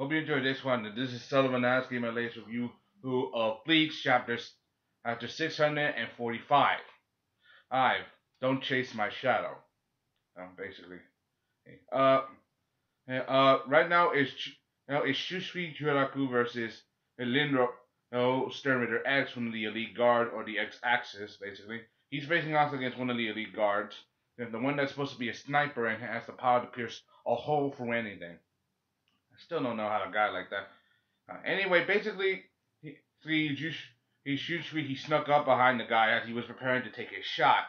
Hope you enjoyed this one. This is Sullivan asking my latest review of Bleach chapters after 645. Alright, don't chase my shadow. Basically. Uh, right now is Shunsui Juraku versus Lindro Stern X from the Elite Guard or the X Axis, basically. He's facing off against one of the Elite Guards, the one that's supposed to be a sniper and has the power to pierce a hole through anything. I still don't know how a guy like that. Anyway, basically, he shoots me. He snuck up behind the guy as he was preparing to take a shot.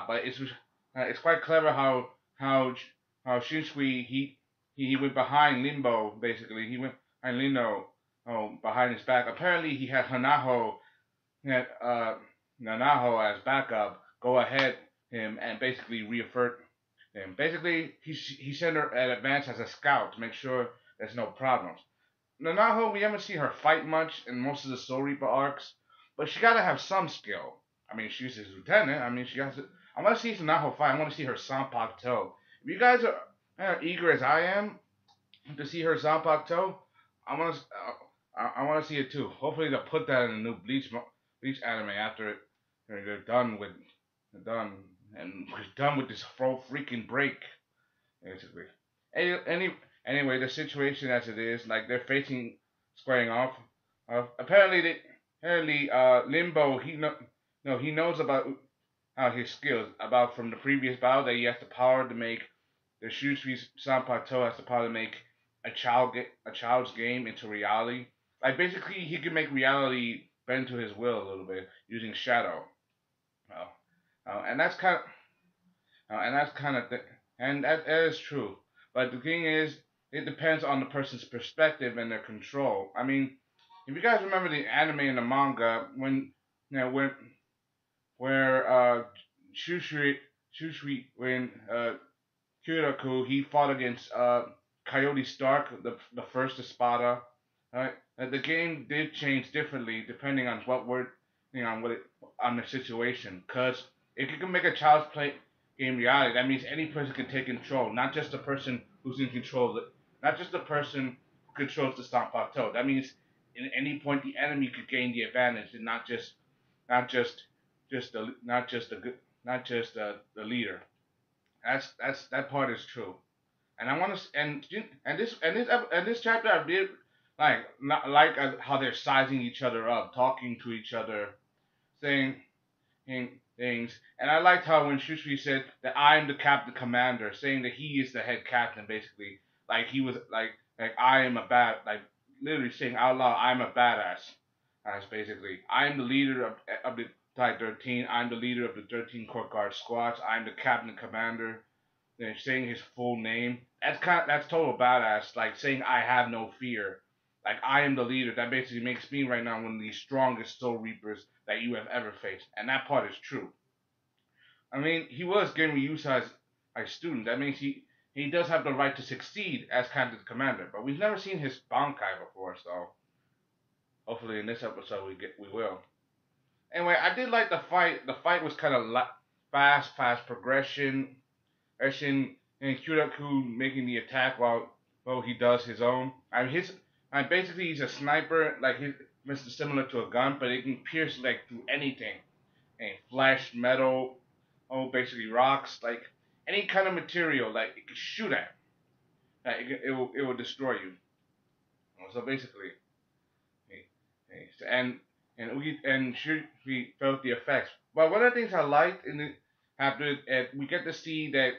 But it's quite clever how Shunsui he went behind Limbo. Basically, he went behind Limbo behind his back. Apparently, he had Nanaho as backup. Go ahead him and basically reaffirm him. Basically, he sent her at advance as a scout to make sure there's no problems. Nanaho, we haven't seen her fight much in most of the Soul Reaper arcs, but she gotta have some skill. I mean, she's his lieutenant. I mean, she has to. I want to see Nanaho fight. I want to see her Sanpak toe. If you guys are eager as I am to see her Sanpak toe, I want to see it too. Hopefully, they'll put that in the new Bleach anime after they're done with this whole freaking break, basically. Anyway, the situation as it is, like they're facing squaring off. Apparently, Limbo he knows about his skills about from the previous battle that he has the power to make the Shunsui Sanpato has the power to make a child's game into reality. Like basically, he can make reality bend to his will a little bit using shadow. And that's kind of and that is true. But the thing is, it depends on the person's perspective and their control. I mean, if you guys remember the anime and the manga, when where Shunsui when Kyoraku he fought against Coyote Stark, the first Espada. Right? The game did change differently depending on on the situation. Cause if you can make a child's play game reality, that means any person can take control, not just the person who's in control, not just the person who controls the Stomp Plateau. That means in any point the enemy could gain the advantage, and not just the leader. That part is true. And I want to this chapter I did how they're sizing each other up, talking to each other, saying things. And I liked how when Shunsui said that I'm the captain commander, saying that he is the head captain, basically. Like he was like I am literally saying out loud, I'm a badass. That's basically I'm the leader of the Type 13. I'm the leader of the 13 Court Guard squads. I'm the captain commander. Then saying his full name. That's total badass. Like saying I have no fear. Like I am the leader. That basically makes me right now one of the strongest Soul Reapers that you have ever faced. And that part is true. I mean, he was getting used as a student. That means he does have the right to succeed as Captain Commander. But we've never seen his Bankai before, so hopefully in this episode we will. Anyway, I did like the fight. The fight was kind of fast progression. And Kyoraku making the attack while he does his own. Basically he's a sniper, like he's similar to a gun, but it can pierce like through anything, and flesh, metal, basically rocks, like any kind of material, like it can shoot at. It will destroy you. So basically, and we felt the effects. But one of the things I liked we get to see that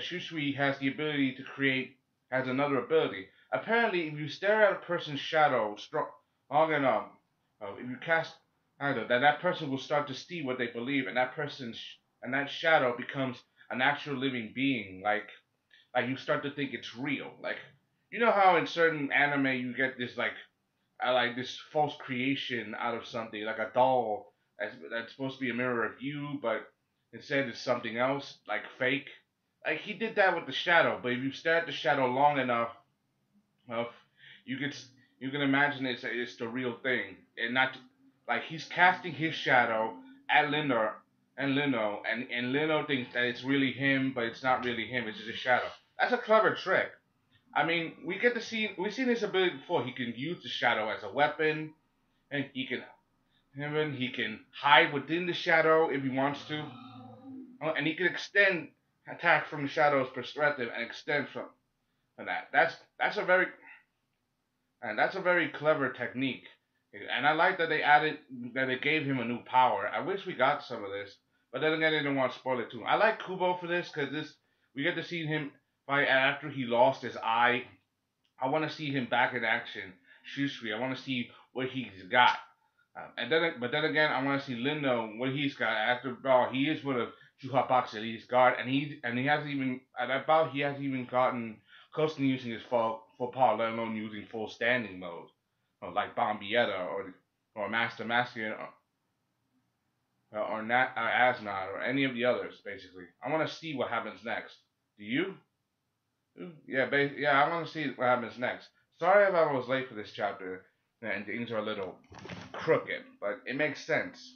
Shunsui has the ability to create, has another ability. Apparently, if you stare at a person's shadow long enough, if you cast that person will start to see what they believe, and that shadow becomes an actual living being. Like you start to think it's real. Like you know how in certain anime you get this this false creation out of something, like a doll that's supposed to be a mirror of you, but instead it's something else, like fake. Like he did that with the shadow, but if you stare at the shadow long enough, you can imagine it's the real thing, and not like he's casting his shadow at Lino, and Lino thinks that it's really him, but it's not really him. It's just a shadow. That's a clever trick. I mean, we've seen his ability before. He can use the shadow as a weapon, and he can hide within the shadow if he wants to. And he can extend attack from the shadow's perspective and extend from that. That's a very clever technique. And I like that they gave him a new power. I wish we got some of this, but then again, I didn't want to spoil it too. I like Kubo for this because this we get to see him fight after he lost his eye. I want to see him back in action. Shunsui. I want to see what he's got. But then again, I want to see Lindo what he's got. After Ball, he is one of Chuhapaku's elite guard, and he hasn't even at that bout he hasn't even gotten close to using his full power, let alone using full standing mode, like Bombietta or Master Masculine or Asnod or any of the others. Basically, I want to see what happens next. Do you? Yeah, yeah, I want to see what happens next. Sorry if I was late for this chapter and things are a little crooked, but it makes sense.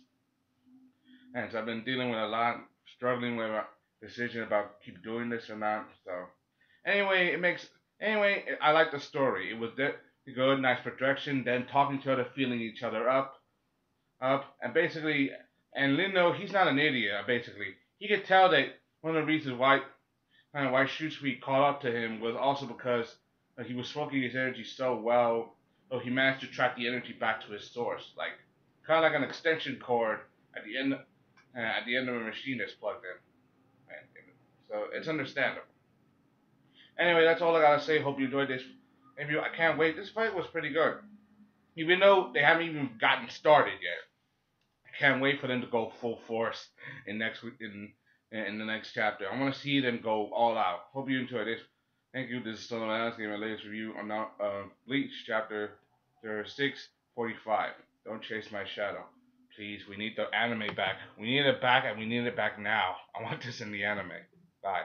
And so I've been dealing with a lot, struggling with a decision about keep doing this or not. So anyway, I like the story. It was good, nice production. Then talking to other, feeling each other up, and basically, and Lindo, he's not an idiot. Basically, he could tell that one of the reasons why Shunsui caught up to him was also because he was focusing his energy so well, so he managed to track the energy back to his source, like kind of like an extension cord at the end of a machine that's plugged in. Right? So it's understandable. Anyway, that's all I gotta say. Hope you enjoyed this. I can't wait. This fight was pretty good, even though they haven't even gotten started yet. I can't wait for them to go full force in the next chapter. I want to see them go all out. Hope you enjoyed this. Thank you. This is Sullivan Adams giving my latest review on Bleach chapter 645. Don't chase my shadow. Please, we need the anime back. We need it back, and we need it back now. I want this in the anime. Bye.